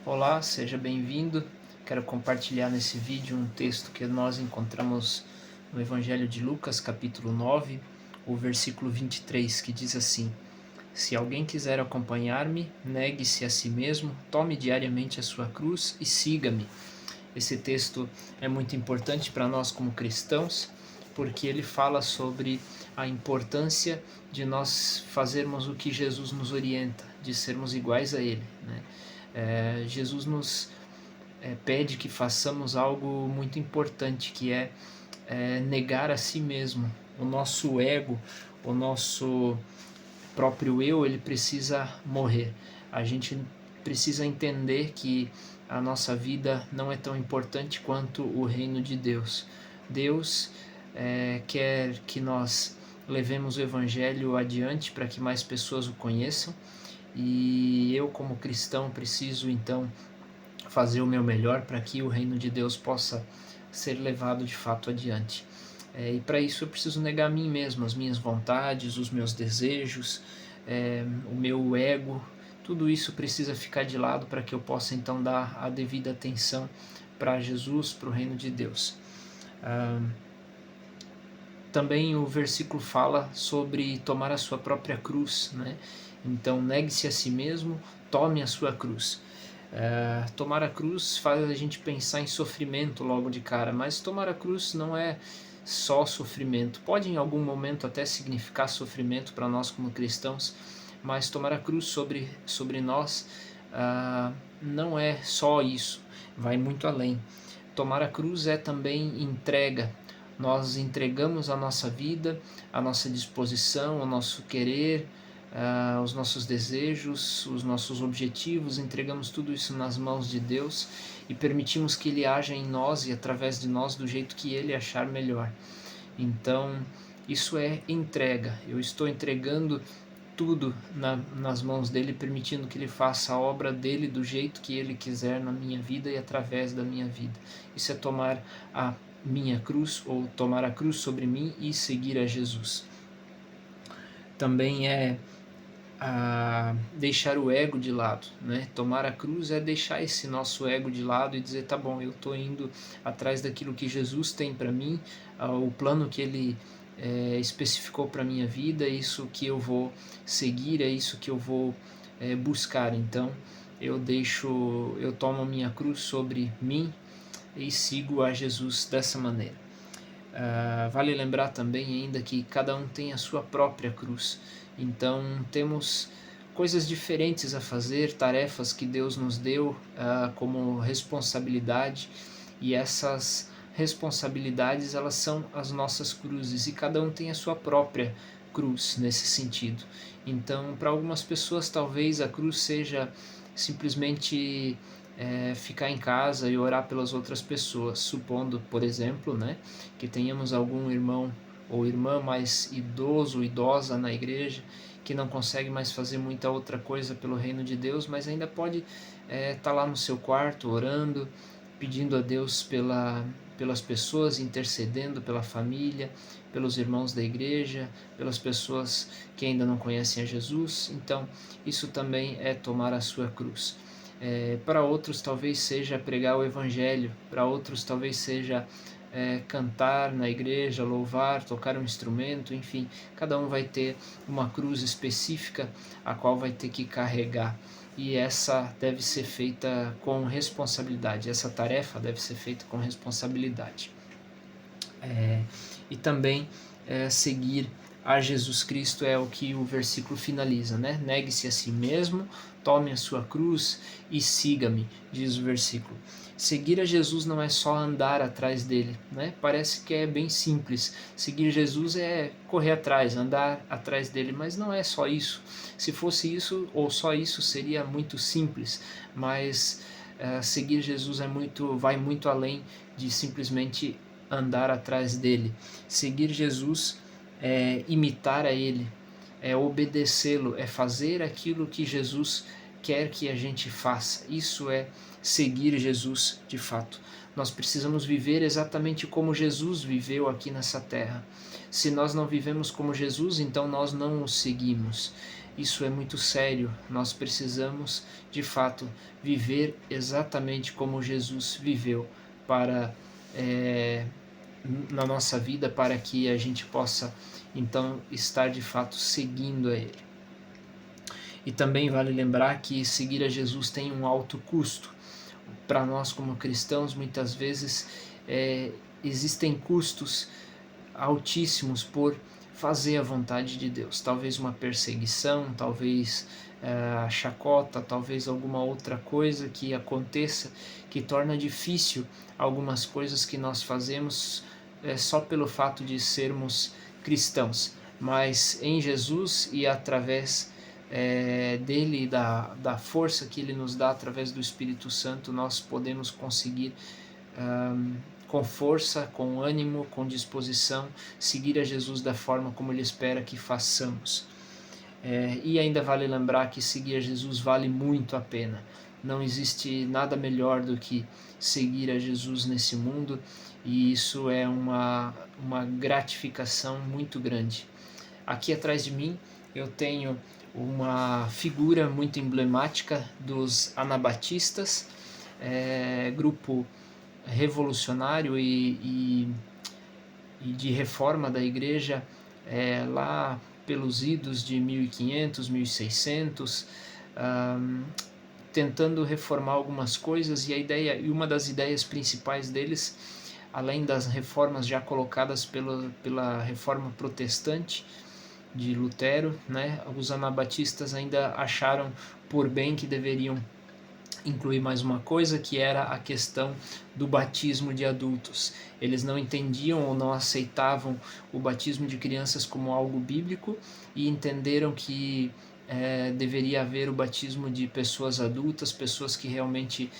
Olá, seja bem-vindo. Quero compartilhar nesse vídeo um texto que nós encontramos no Evangelho de Lucas, capítulo 9, o versículo 23, que diz assim: Se alguém quiser acompanhar-me, negue-se a si mesmo, tome diariamente a sua cruz e siga-me. Esse texto é muito importante para nós como cristãos, porque ele fala sobre a importância de nós fazermos o que Jesus nos orienta, de sermos iguais a Ele, né? Jesus nos pede que façamos algo muito importante, que é negar a si mesmo. O nosso ego, o nosso próprio eu, ele precisa morrer. A gente precisa entender que a nossa vida não é tão importante quanto o reino de Deus. Deus quer que nós levemos o Evangelho adiante para que mais pessoas o conheçam, e eu, como cristão, preciso então fazer o meu melhor para que o reino de Deus possa ser levado de fato adiante. E para isso eu preciso negar a mim mesmo, as minhas vontades, os meus desejos, o meu ego. Tudo isso precisa ficar de lado para que eu possa então dar a devida atenção para Jesus, para o reino de Deus. Também o versículo fala sobre tomar a sua própria cruz, né? Então, negue-se a si mesmo, tome a sua cruz. Tomar a cruz faz a gente pensar em sofrimento logo de cara, mas tomar a cruz não é só sofrimento. Pode em algum momento até significar sofrimento para nós como cristãos, mas tomar a cruz sobre nós não é só isso, vai muito além. Tomar a cruz é também entrega. Nós entregamos a nossa vida, a nossa disposição, o nosso querer, os nossos desejos, os nossos objetivos, entregamos tudo isso nas mãos de Deus e permitimos que Ele haja em nós e através de nós do jeito que Ele achar melhor. Então, isso é entrega. Eu estou entregando tudo nas mãos dele, permitindo que ele faça a obra dele do jeito que ele quiser na minha vida e através da minha vida. Isso é tomar a minha cruz, ou tomar a cruz sobre mim e seguir a Jesus. Também é deixar o ego de lado, né? Tomar a cruz é deixar esse nosso ego de lado e dizer, tá bom, eu estou indo atrás daquilo que Jesus tem para mim, o plano que Ele especificou para minha vida, é isso que eu vou seguir, é isso que eu vou buscar. Então eu tomo a minha cruz sobre mim e sigo a Jesus dessa maneira. Vale lembrar também ainda que cada um tem a sua própria cruz, então temos coisas diferentes a fazer, tarefas que Deus nos deu como responsabilidade, e essas responsabilidades, elas são as nossas cruzes, e cada um tem a sua própria cruz nesse sentido. Então, para algumas pessoas talvez a cruz seja simplesmente ficar em casa e orar pelas outras pessoas, supondo, por exemplo, né, que tenhamos algum irmão ou irmã mais idoso ou idosa na igreja, que não consegue mais fazer muita outra coisa pelo reino de Deus, mas ainda pode estar lá no seu quarto orando, pedindo a Deus pelas pessoas, intercedendo pela família, pelos irmãos da igreja, pelas pessoas que ainda não conhecem a Jesus. Então, isso também é tomar a sua cruz. Para outros talvez seja pregar o Evangelho, para outros talvez seja cantar na igreja, louvar, tocar um instrumento, enfim, cada um vai ter uma cruz específica a qual vai ter que carregar, e essa deve ser feita com responsabilidade, essa tarefa deve ser feita com responsabilidade. E também seguir a Jesus Cristo é o que o versículo finaliza, né? Negue-se a si mesmo, tome a sua cruz e siga-me, diz o versículo. Seguir a Jesus não é só andar atrás dele, né? Parece que é bem simples. Seguir Jesus é correr atrás, andar atrás dele, mas não é só isso. Se fosse isso, ou só isso, seria muito simples, mas seguir Jesus vai muito além de simplesmente andar atrás dele. Seguir Jesus é imitar a ele, é obedecê-lo, é fazer aquilo que Jesus quer que a gente faça. Isso é seguir Jesus de fato. Nós precisamos viver exatamente como Jesus viveu aqui nessa terra. Se nós não vivemos como Jesus, então nós não o seguimos. isso é muito sério. Nós precisamos, de fato, viver exatamente como Jesus viveu para na nossa vida, para que a gente possa então estar de fato seguindo a Ele. E também vale lembrar que seguir a Jesus tem um alto custo. Para nós como cristãos, muitas vezes existem custos altíssimos por fazer a vontade de Deus. Talvez uma perseguição, talvez a chacota, talvez alguma outra coisa que aconteça que torna difícil algumas coisas que nós fazemos só pelo fato de sermos cristãos. Mas em Jesus e através dele e da força que ele nos dá através do Espírito Santo, nós podemos conseguir com força, com ânimo, com disposição, seguir a Jesus da forma como Ele espera que façamos. E ainda vale lembrar que seguir a Jesus vale muito a pena. Não existe nada melhor do que seguir a Jesus nesse mundo, e isso é uma gratificação muito grande. Aqui atrás de mim eu tenho uma figura muito emblemática dos anabatistas, grupo revolucionário e de reforma da igreja lá pelos idos de 1500, 1600, tentando reformar algumas coisas, e uma das ideias principais deles, além das reformas já colocadas pela reforma protestante de Lutero, né, os anabatistas ainda acharam por bem que deveriam incluir mais uma coisa, que era a questão do batismo de adultos. Eles não entendiam ou não aceitavam o batismo de crianças como algo bíblico e entenderam que deveria haver o batismo de pessoas adultas, pessoas que realmente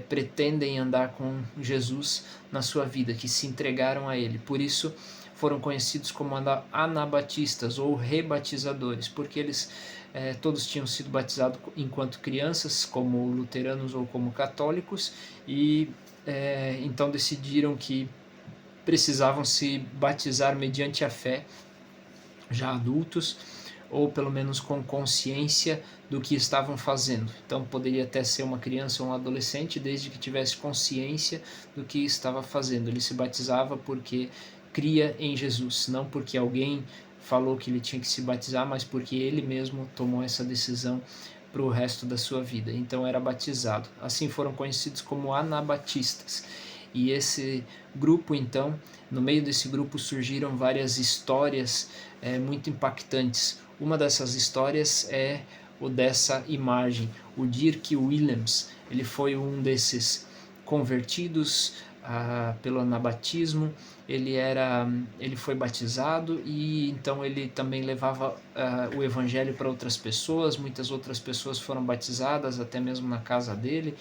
pretendem andar com Jesus na sua vida, que se entregaram a Ele. Por isso foram conhecidos como anabatistas ou rebatizadores, porque eles todos tinham sido batizados enquanto crianças, como luteranos ou como católicos, e então decidiram que precisavam se batizar mediante a fé, já adultos, ou pelo menos com consciência do que estavam fazendo. Então poderia até ser uma criança ou um adolescente, desde que tivesse consciência do que estava fazendo. Ele se batizava porque cria em Jesus, não porque alguém falou que ele tinha que se batizar, mas porque ele mesmo tomou essa decisão para o resto da sua vida. Então era batizado. Assim foram conhecidos como anabatistas. E esse grupo, então, no meio desse grupo surgiram várias histórias muito impactantes. Uma dessas histórias é o dessa imagem. O Dirk Willems, ele foi um desses convertidos pelo anabatismo. Ele foi batizado e então ele também levava o evangelho para outras pessoas. Muitas outras pessoas foram batizadas, até mesmo na casa dele,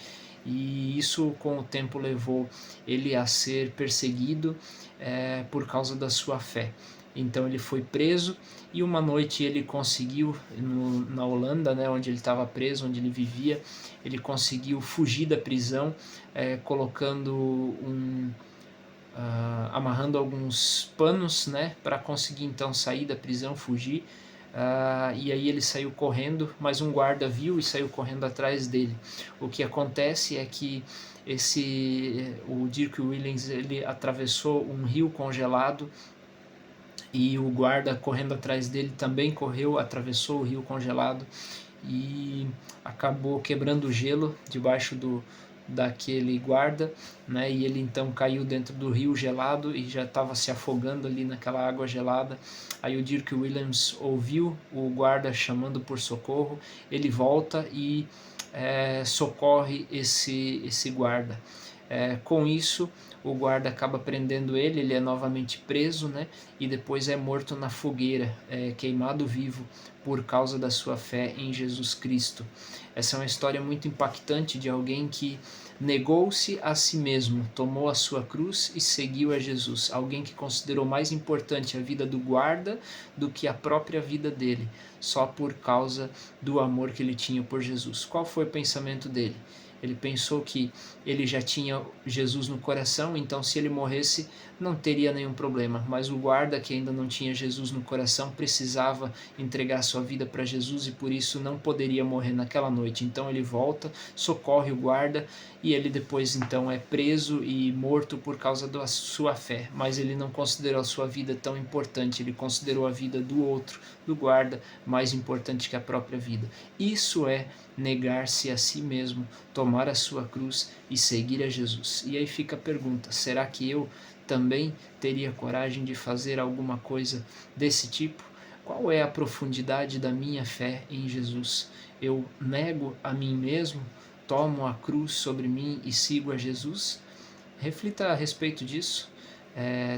e isso com o tempo levou ele a ser perseguido por causa da sua fé. Então ele foi preso e uma noite ele conseguiu, na Holanda, né, onde ele estava preso, onde ele vivia, ele conseguiu fugir da prisão, colocando amarrando alguns panos, né, para conseguir então sair da prisão, fugir. E aí ele saiu correndo, mas um guarda viu e saiu correndo atrás dele. O que acontece é que o Dirk Willems, ele atravessou um rio congelado, e o guarda correndo atrás dele também correu, atravessou o rio congelado e acabou quebrando o gelo debaixo daquele guarda, né? E ele então caiu dentro do rio gelado e já estava se afogando ali naquela água gelada. Aí o Dirk Willems ouviu o guarda chamando por socorro, ele volta e socorre esse guarda. Com isso, o guarda acaba prendendo ele é novamente preso, né? E depois é morto na fogueira, queimado vivo por causa da sua fé em Jesus Cristo. Essa é uma história muito impactante de alguém que negou-se a si mesmo, tomou a sua cruz e seguiu a Jesus. Alguém que considerou mais importante a vida do guarda do que a própria vida dele, só por causa do amor que ele tinha por Jesus. Qual foi o pensamento dele? Ele pensou que ele já tinha Jesus no coração, então se ele morresse não teria nenhum problema. Mas o guarda, que ainda não tinha Jesus no coração, precisava entregar sua sua vida para Jesus e por isso não poderia morrer naquela noite. Então ele volta, socorre o guarda e ele depois então é preso e morto por causa da sua fé. Mas ele não considerou a sua vida tão importante, ele considerou a vida do outro, do guarda, mais importante que a própria vida. Isso é negar-se a si mesmo, tomar a sua cruz e seguir a Jesus. E aí fica a pergunta: será que eu também teria coragem de fazer alguma coisa desse tipo? Qual é a profundidade da minha fé em Jesus? Eu nego a mim mesmo, tomo a cruz sobre mim e sigo a Jesus? Reflita a respeito disso.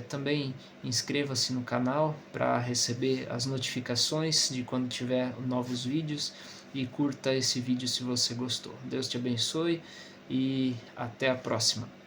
Também inscreva-se no canal para receber as notificações de quando tiver novos vídeos e curta esse vídeo se você gostou. Deus te abençoe e até a próxima.